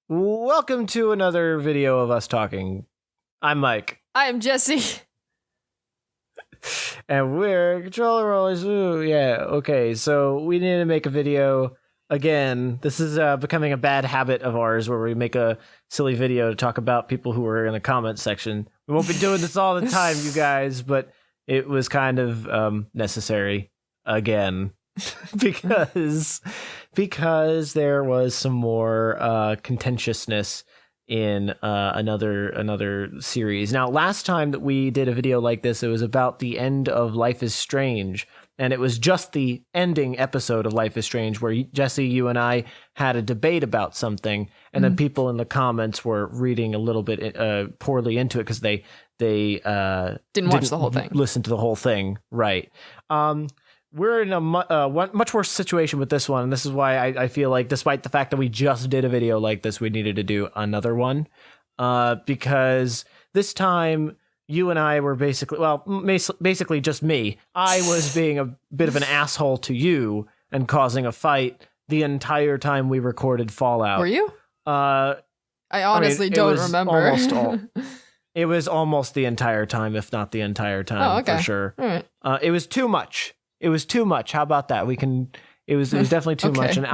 Welcome to another video of us talking. I'm Mike. I'm Jessi. And we're controller rollers. Ooh, yeah, okay. So we need to make a video again. This is becoming a bad habit of ours where we make a silly video to talk about people who are in the comment section. We won't be doing this all the time, you guys, but it was kind of necessary again. because there was some more contentiousness in another series. Now, last time that we did a video like this, it was about the end of Life is Strange, and it was just the ending episode of Life is Strange where Jessi, you and I had a debate about something, and then people in the comments were reading a little bit poorly into it because they didn't watch the whole thing, listen to the whole thing, right? We're in a much worse situation with this one, and this is why I feel like, despite the fact that we just did a video like this, we needed to do another one, because this time you and I were basically just me. I was being a bit of an asshole to you and causing a fight the entire time we recorded Fallout. Were you? I honestly don't remember. It was almost the entire time, if not the entire time, for sure. All right. It was too much. It was too much. How about that? It was definitely too much. And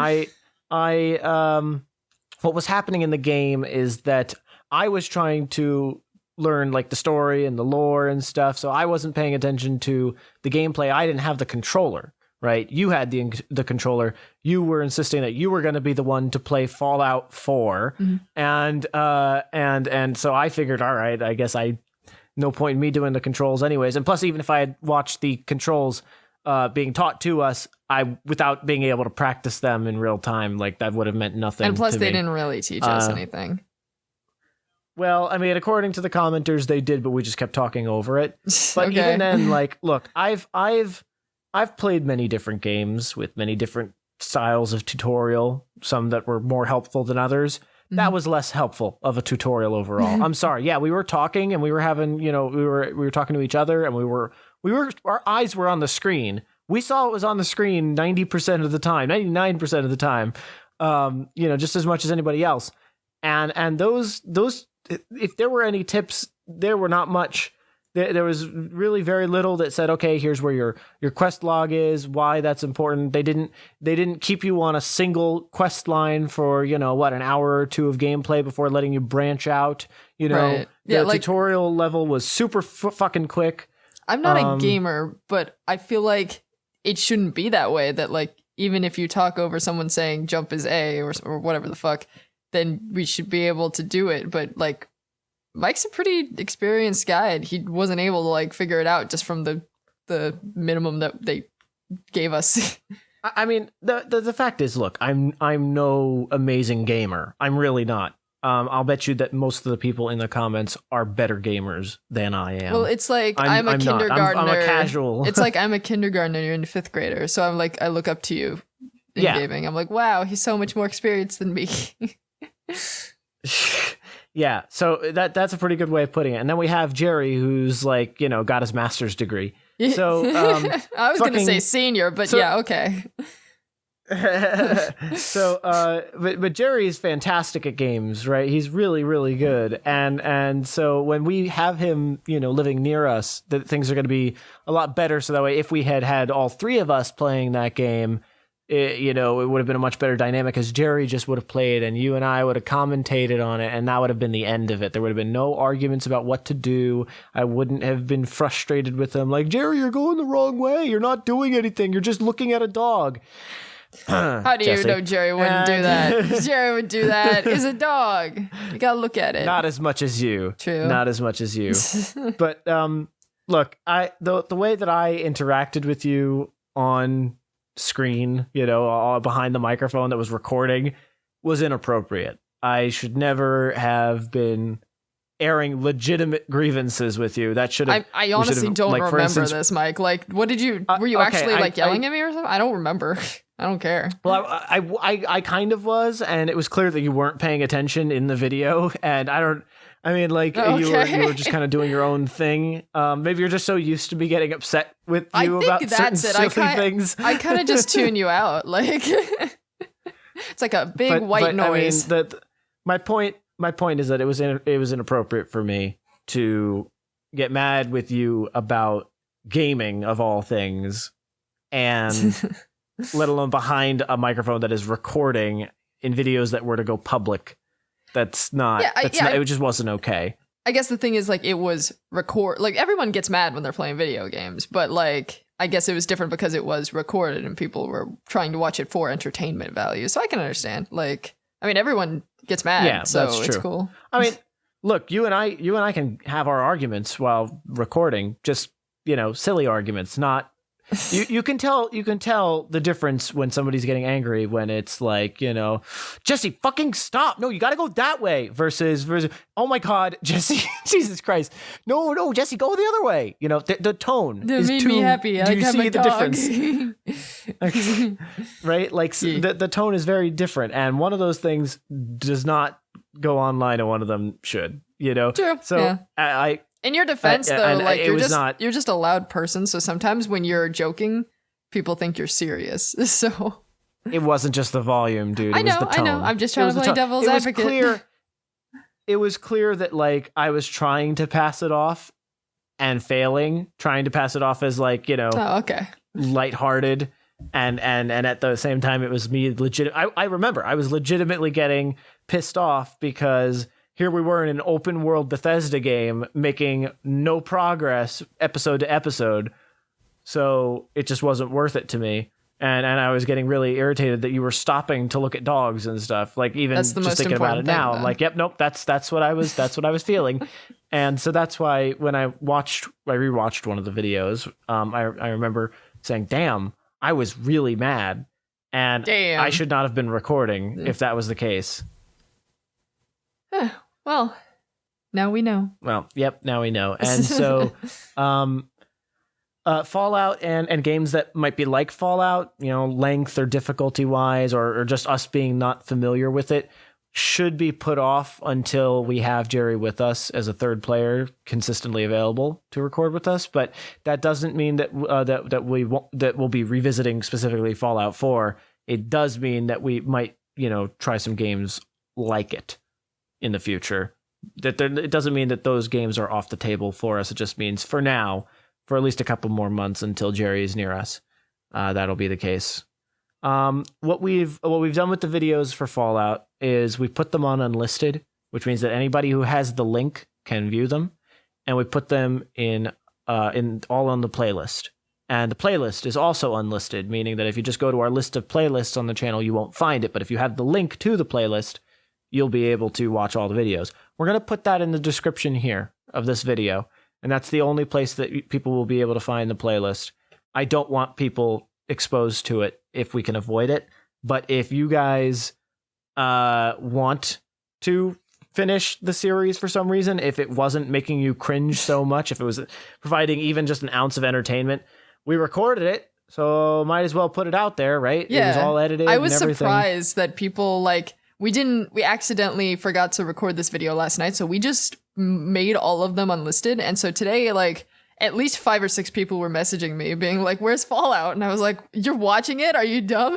what was happening in the game is that I was trying to learn like the story and the lore and stuff. So I wasn't paying attention to the gameplay. I didn't have the controller, right? You had the controller. You were insisting that you were going to be the one to play Fallout 4. Mm-hmm. And so I figured, all right, I guess no point in me doing the controls anyways. And plus, even if I had watched the controls being taught to us, without being able to practice them in real time, like that would have meant nothing. And plus, to they me. didn't really teach us anything. Well, I mean, according to the commenters, they did, but we just kept talking over it. But even then, like, look, I've played many different games with many different styles of tutorial. Some that were more helpful than others. That was less helpful of a tutorial overall. I'm sorry. Yeah, we were talking and we were having, we were talking to each other, and our eyes were on the screen. We saw it was on the screen 90% of the time, 99% of the time, just as much as anybody else. And those, if there were any tips, there were not much. There was really very little that said, okay, here's where your quest log is, why that's important. They didn't keep you on a single quest line for, an hour or two of gameplay before letting you branch out. Right. The tutorial level was super fucking quick. I'm not a gamer, but I feel like it shouldn't be that way, that like, even if you talk over someone saying jump is A or whatever the fuck, then we should be able to do it. But like, Mike's a pretty experienced guy, and he wasn't able to like figure it out just from the minimum that they gave us. I mean, the fact is, look, I'm no amazing gamer. I'm really not. I'll bet you that most of the people in the comments are better gamers than I am. Well, it's like I'm a kindergartner. I'm a casual. It's like I'm a kindergartner and you're in fifth grader. So I'm like, I look up to you in gaming. I'm like, wow, he's so much more experienced than me. Yeah, so that's a pretty good way of putting it. And then we have Jerry, who's like, got his master's degree. So I was going to say senior, but yeah, okay. So, but Jerry is fantastic at games, right? He's really, really good. And so when we have him, living near us, that things are going to be a lot better. So that way, if we had all three of us playing that game, it would have been a much better dynamic, because Jerry just would have played and you and I would have commentated on it, and that would have been the end of it. There would have been no arguments about what to do. I wouldn't have been frustrated with him, like, Jerry, you're going the wrong way. You're not doing anything. You're just looking at a dog. How do you know Jerry wouldn't do that? Jerry would do that. It's a dog. You gotta look at it. Not as much as you. True. Not as much as you. But look, the way that I interacted with you on screen, behind the microphone that was recording, was inappropriate. I should never have been airing legitimate grievances with you. That should have. I honestly don't remember this, Mike. Like, what did you? Were you actually yelling at me or something? I don't remember. I don't care. Well, I kind of was, and it was clear that you weren't paying attention in the video, and you were just kind of doing your own thing. Maybe you're just so used to me getting upset with you about certain silly things. I kind of just tune you out. Like, it's like a big white noise. I mean, My point is that it was inappropriate for me to get mad with you about gaming of all things, and let alone behind a microphone that is recording in videos that were to go public. That's not. It just wasn't okay. I guess the thing is, like, it was like, everyone gets mad when they're playing video games, but like, I guess it was different because it was recorded and people were trying to watch it for entertainment value. So I can understand. Like, I mean, everyone gets mad. Yeah, so that's true. It's cool. I mean, look, you and I can have our arguments while recording, just, silly arguments, not. You can tell the difference when somebody's getting angry when it's like, Jessi, fucking stop. No, you got to go that way versus, oh my God, Jessi, Jesus Christ. No, Jessi, go the other way. The tone is made me happy. Do you see the difference? Right? Like the tone is very different. And one of those things does not go online and one of them should, True. So yeah. In your defense, though, like, you're just a loud person, so sometimes when you're joking, people think you're serious. So it wasn't just the volume, dude. I know. I'm just trying to play devil's advocate. It was clear that, like, I was trying to pass it off and failing, trying to pass it off as, like, lighthearted, and at the same time, it was me legit. I remember I was legitimately getting pissed off because here we were in an open world Bethesda game making no progress episode to episode. So it just wasn't worth it to me. And I was getting really irritated that you were stopping to look at dogs and stuff. Like, even just thinking about it now, I'm like, yep, nope, that's what I was feeling. And so that's why when I rewatched one of the videos, I remember saying, damn, I was really mad. And I should not have been recording if that was the case. Well, now we know. Well, yep, now we know. And so Fallout and games that might be like Fallout, length or difficulty wise, or just us being not familiar with it, should be put off until we have Jerry with us as a third player consistently available to record with us. But that doesn't mean that we'll be revisiting specifically Fallout 4. It does mean that we might, try some games like it in the future. It doesn't mean that those games are off the table for us. It just means for now, for at least a couple more months until Jerry is near us, that'll be the case. What we've done with the videos for Fallout is we put them on unlisted, which means that anybody who has the link can view them, and we put them in all on the playlist. And the playlist is also unlisted, meaning that if you just go to our list of playlists on the channel, you won't find it. But if you have the link to the playlist, you'll be able to watch all the videos. We're going to put that in the description here of this video, and that's the only place that people will be able to find the playlist. I don't want people exposed to it if we can avoid it, but if you guys want to finish the series for some reason, if it wasn't making you cringe so much, if it was providing even just an ounce of entertainment, we recorded it, so might as well put it out there, right? Yeah. It was all edited. I was and everything. Surprised that people, like, we accidentally forgot to record this video last night, so we just made all of them unlisted. And so today, like, at least 5 or 6 people were messaging me being like, where's Fallout? And I was like, you're watching it? Are you dumb?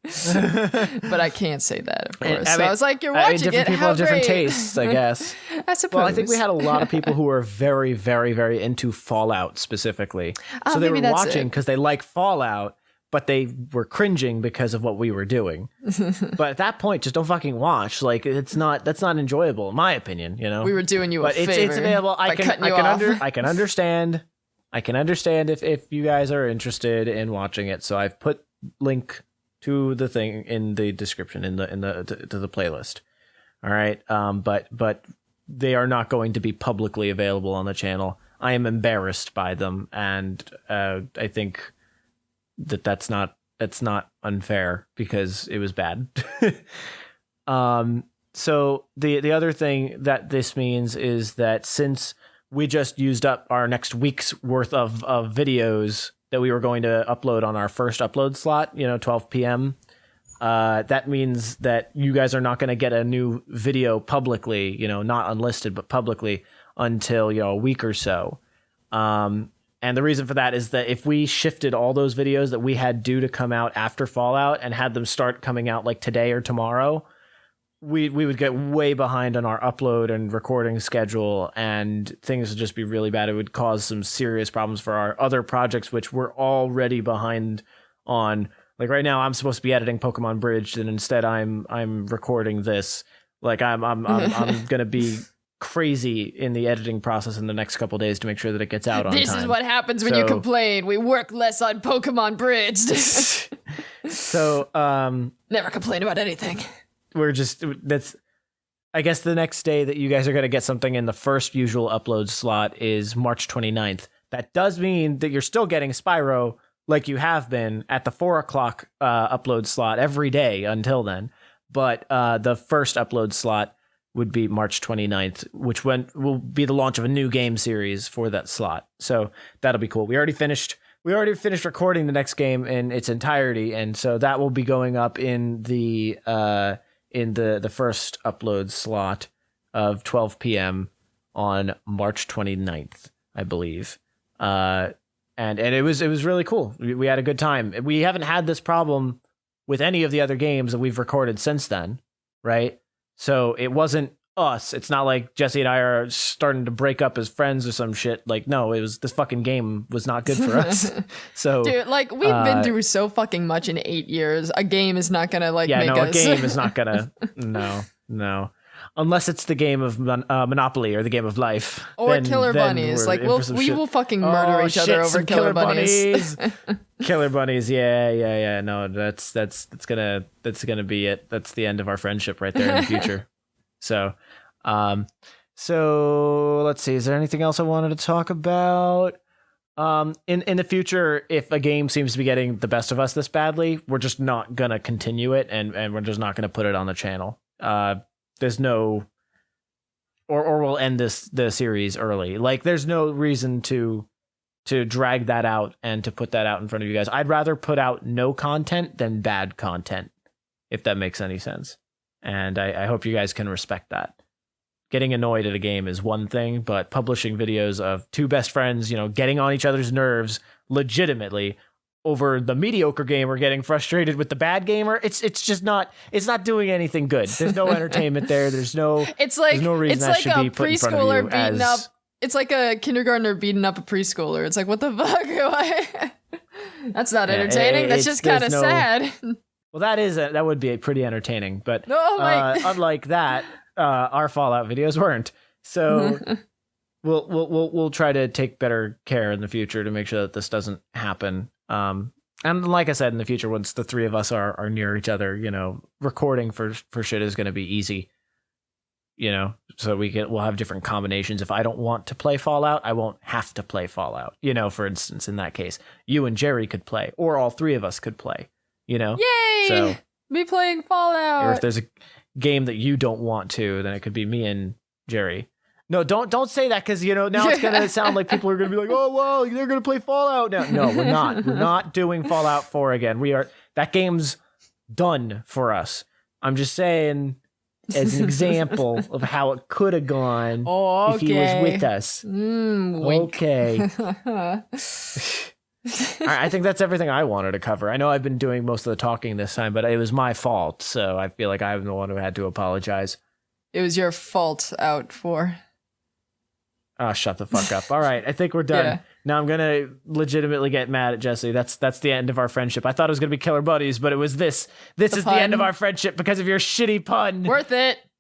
But I can't say that, of course. I was like, you're watching different it. People have different tastes, I guess. I suppose. Well, I think we had a lot of people who were very, very, very into Fallout specifically. So they were watching because they like Fallout, but they were cringing because of what we were doing. But at that point, just don't fucking watch. Like, that's not enjoyable, in my opinion. We were doing you a favor. It's available. I can understand. I can understand if you guys are interested in watching it. So I've put link to the thing in the description to the playlist. All right. But they are not going to be publicly available on the channel. I am embarrassed by them, and I think that's not unfair because it was bad. So the other thing that this means is that since we just used up our next week's worth of videos that we were going to upload on our first upload slot, 12 p.m., that means that you guys are not going to get a new video publicly, not unlisted, but publicly until, a week or so. And the reason for that is that if we shifted all those videos that we had due to come out after Fallout and had them start coming out like today or tomorrow, we would get way behind on our upload and recording schedule, and things would just be really bad. It would cause some serious problems for our other projects, which we're already behind on. Like right now, I'm supposed to be editing Pokemon Bridged, and instead I'm recording this. Like I'm gonna be crazy in the editing process in the next couple days to make sure that it gets out on time. This is what happens when you complain. We work less on Pokemon Bridged. So never complain about anything. I guess the next day that you guys are going to get something in the first usual upload slot is March 29th. That does mean that you're still getting Spyro like you have been at the 4 o'clock upload slot every day until then. But the first upload slot would be March 29th, which will be the launch of a new game series for that slot. So that'll be cool. We already finished recording the next game in its entirety, and so that will be going up in the first upload slot of 12 p.m. on March 29th, I believe. And it was really cool. We had a good time. We haven't had this problem with any of the other games that we've recorded since then, right? So it wasn't us. It's not like Jessi and I are starting to break up as friends or some shit. Like, no, this fucking game was not good for us. So, dude, like we've been through so fucking much in 8 years. A game is not gonna make us. A game is not gonna. No. Unless it's the game of Monopoly or the game of life. Or Killer Bunnies. Like we will fucking murder each other over Killer Bunnies. Killer Bunnies. Yeah. No, that's gonna be it. That's the end of our friendship right there in the future. So let's see. Is there anything else I wanted to talk about? In the future, if a game seems to be getting the best of us this badly, we're just not gonna continue it, and we're just not gonna put it on the channel. There's no, or we'll end the series early. Like, there's no reason to drag that out and to put that out in front of you guys. I'd rather put out no content than bad content, if that makes any sense. And I hope you guys can respect that. Getting annoyed at a game is one thing, but publishing videos of two best friends, getting on each other's nerves legitimately over the mediocre gamer getting frustrated with the bad gamer, it's not doing anything good. There's no entertainment there. There's no reason that should be put in front of you beating up. It's like a kindergartner beating up a preschooler. It's like, what the fuck? That's not entertaining. That's just kind of sad. Well, that would be pretty entertaining, but unlike that, our Fallout videos weren't. So we'll try to take better care in the future to make sure that this doesn't happen. And like I said, in the future, once the three of us are near each other, recording for shit is going to be easy. So we'll have different combinations. If I don't want to play Fallout, I won't have to play Fallout. For instance, in that case, you and Jerry could play, or all three of us could play. Yay! So be playing Fallout. Or if there's a game that you don't want to, then it could be me and Jerry. No, don't say that, because now it's gonna sound like people are gonna be like, oh well, they're gonna play Fallout now. No, we're not. We're not doing Fallout 4 again. That game's done for us. I'm just saying, as an example of how it could have gone if he was with us. Wink. Okay. All right, I think that's everything I wanted to cover. I know I've been doing most of the talking this time, but it was my fault, so I feel like I'm the one who had to apologize. It was your fault out for. Oh, shut the fuck up. All right, I think we're done. Yeah. Now I'm going to legitimately get mad at Jessi. That's the end of our friendship. I thought it was going to be Killer Buddies, but it was this. This is the end of our friendship because of your shitty pun. Worth it.